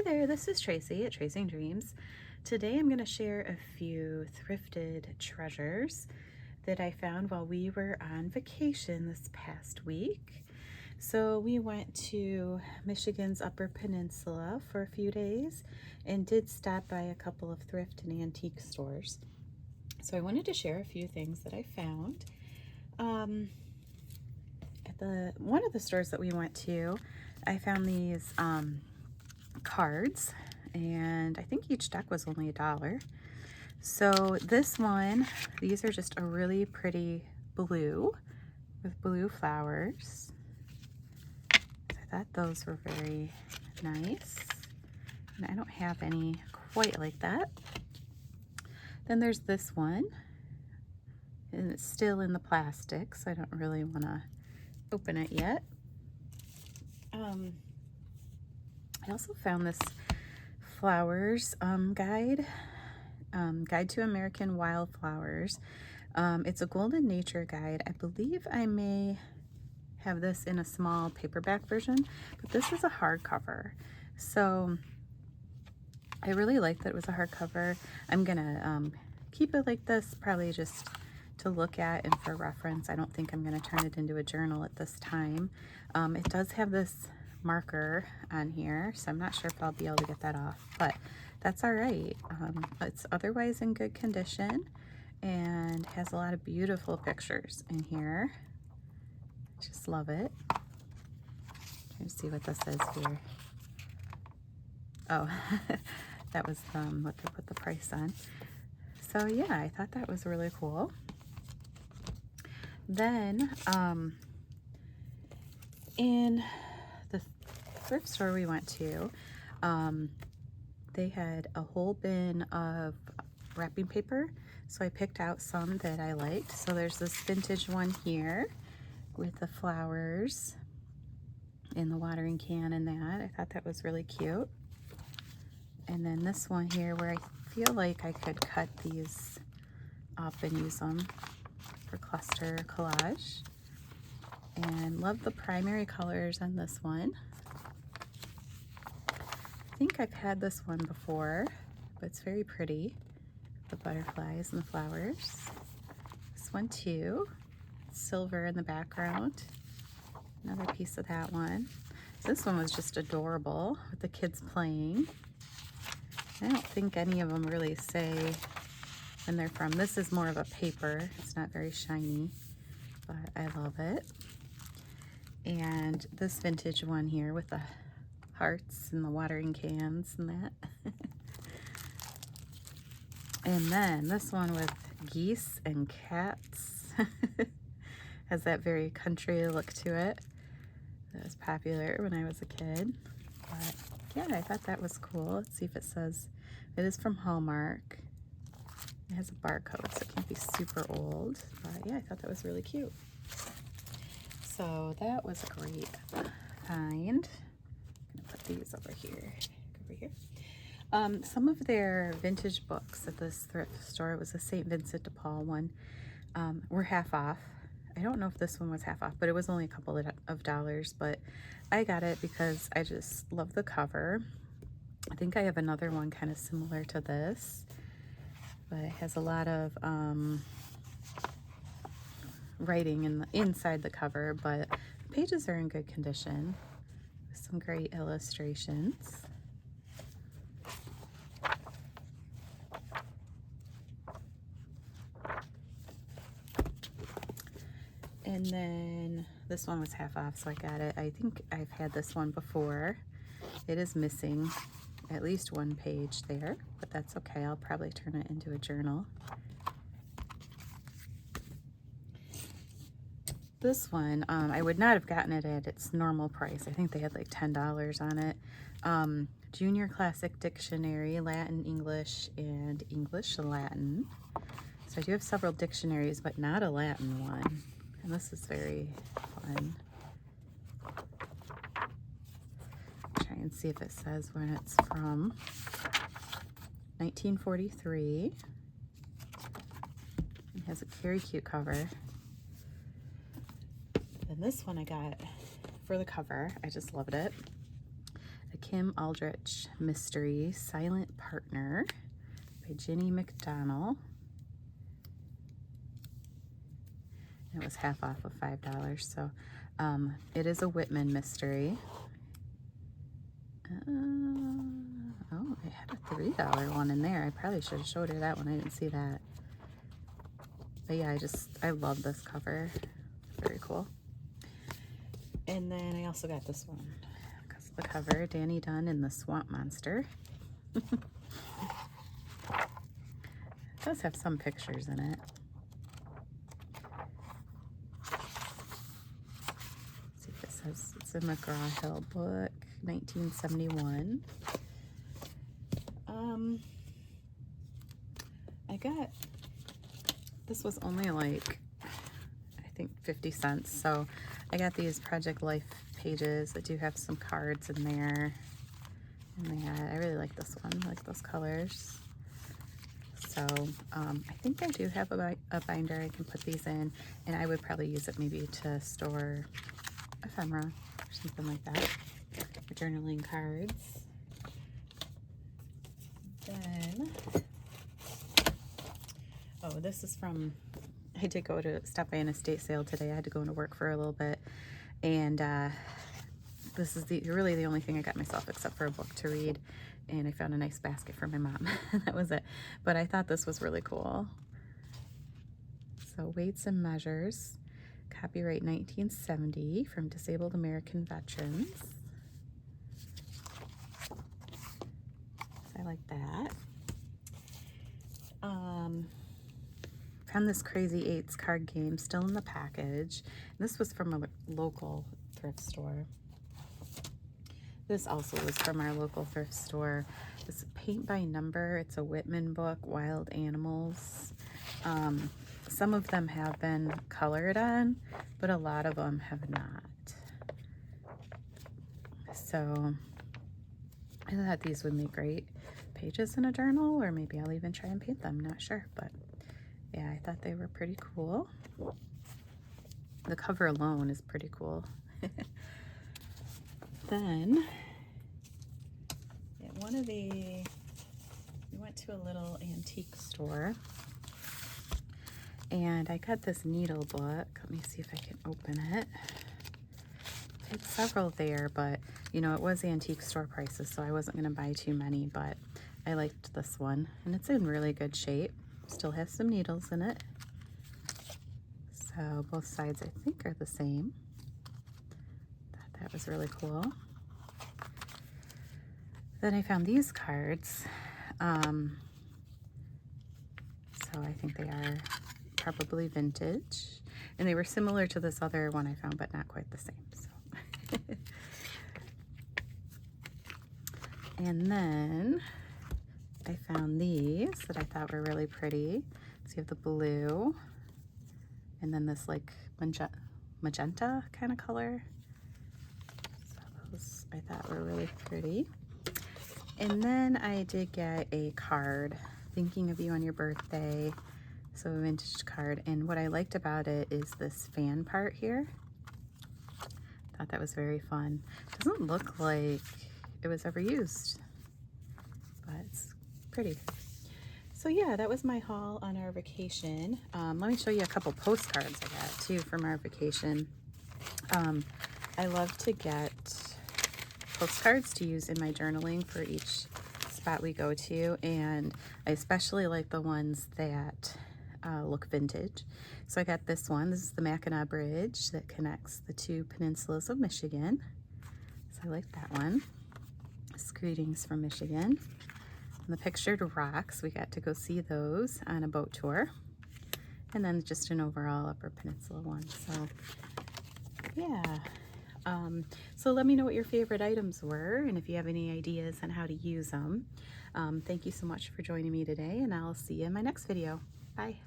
Hi there, this is Tracy at Tracing Dreams. Today I'm going to share a few thrifted treasures that I found while we were on vacation this past week. So we went to Michigan's Upper Peninsula for a few days and did stop by a couple of thrift and antique stores. So I wanted to share a few things that I found. At one of the stores that we went to, I found these cards, and I think each deck was only $1. So this one, these are just a really pretty blue with blue flowers. So I thought those were very nice, and I don't have any quite like that. Then there's this one, and it's still in the plastic, so I don't really want to open it yet. I also found this flowers guide to American Wildflowers. It's a golden nature guide. I believe I may have this in a small paperback version, but this is a hardcover. So I really like that it was a hardcover. I'm gonna keep it like this, probably just to look at and for reference. I don't think I'm gonna turn it into a journal at this time. It does have this marker on here, so I'm not sure if I'll be able to get that off, but that's all right. It's otherwise in good condition and has a lot of beautiful pictures in here. Just love it. Trying to see what this is here. Oh, that was what they put the price on. So yeah, I thought that was really cool. Then in the thrift store we went to, they had a whole bin of wrapping paper, so I picked out some that I liked. So there's this vintage one here with the flowers in the watering can and that. I thought that was really cute. And then this one here where I feel like I could cut these up and use them for cluster collage. And love the primary colors on this one. I think I've had this one before, but it's very pretty. The butterflies and the flowers. This one too. Silver in the background. Another piece of that one. This one was just adorable with the kids playing. I don't think any of them really say when they're from. This is more of a paper. It's not very shiny, but I love it. And this vintage one here with the hearts and the watering cans and that. And then this one with geese and cats. Has that very country look to it. That was popular when I was a kid. But yeah, I thought that was cool. Let's see if it says, it is from Hallmark. It has a barcode, so it can't be super old. But yeah, I thought that was really cute. So that was a great find. I'm gonna put these over here. Some of their vintage books at this thrift store, it was a St. Vincent de Paul one, were half off. I don't know if this one was half off, but it was only a couple of dollars, but I got it because I just love the cover. I think I have another one kind of similar to this, but it has a lot of writing inside the cover, but the pages are in good condition with some great illustrations. And then this one was half off, so I got it. I think I've had this one before. It is missing at least one page there, but that's okay. I'll probably turn it into a journal. This one, I would not have gotten it at its normal price. I think they had like $10 on it. Junior Classic Dictionary, Latin, English, and English Latin. So I do have several dictionaries, but not a Latin one. And this is very fun. Try and see if it says when it's from. 1943. It has a very cute cover. And this one I got for the cover. I just loved it. Kim Aldrich Mystery Silent Partner by Ginny McDonnell. It was half off of $5, so it is a Whitman mystery. Oh, I had a $3 one in there. I probably should have showed her that one. I didn't see that. But yeah, I love this cover. Very cool. And then I also got this one because of the cover, Danny Dunn and the Swamp Monster. It does have some pictures in it. Let's see if it says it's a McGraw-Hill book, 1971. This was only like, I think 50 cents. So I got these Project Life pages that do have some cards in there. And I really like this one. I like those colors. So I think I do have a binder I can put these in, and I would probably use it maybe to store ephemera or something like that, or journaling cards. Then, oh, this is from, I did go to stop by an estate sale today. I had to go into work for a little bit, and this is really the only thing I got myself except for a book to read, and I found a nice basket for my mom. That was it. But I thought this was really cool. So Weights and Measures, copyright 1970 from Disabled American Veterans. I like that. Found this Crazy Eights card game still in the package. This was from a local thrift store. This also was from our local thrift store. This is Paint by Number. It's a Whitman book, Wild Animals. Some of them have been colored on, but a lot of them have not. So I thought these would make great pages in a journal, or maybe I'll even try and paint them, not sure, but yeah, I thought they were pretty cool. The cover alone is pretty cool. Then at we went to a little antique store, and I got this needle book. Let me see if I can open it. It's several there, but you know, it was antique store prices, so I wasn't gonna buy too many, but I liked this one, and it's in really good shape. Still has some needles in it. So both sides I think are the same. Thought that was really cool. Then I found these cards. So I think they are probably vintage. And they were similar to this other one I found, but not quite the same. So. And then I found these that I thought were really pretty. So you have the blue, and then this like magenta kind of color. So those I thought were really pretty. And then I did get a card, thinking of you on your birthday. So a vintage card. And what I liked about it is this fan part here. Thought that was very fun. Doesn't look like it was ever used, but it's pretty. So yeah, that was my haul on our vacation. Let me show you a couple postcards I got too from our vacation. I love to get postcards to use in my journaling for each spot we go to, and I especially like the ones that look vintage. So I got this one. This is the Mackinac Bridge that connects the two peninsulas of Michigan. So I like that one. It's Greetings from Michigan. And the pictured rocks, we got to go see those on a boat tour. And then just an overall Upper Peninsula one. So yeah. So let me know what your favorite items were, and if you have any ideas on how to use them. Thank you so much for joining me today, and I'll see you in my next video. Bye.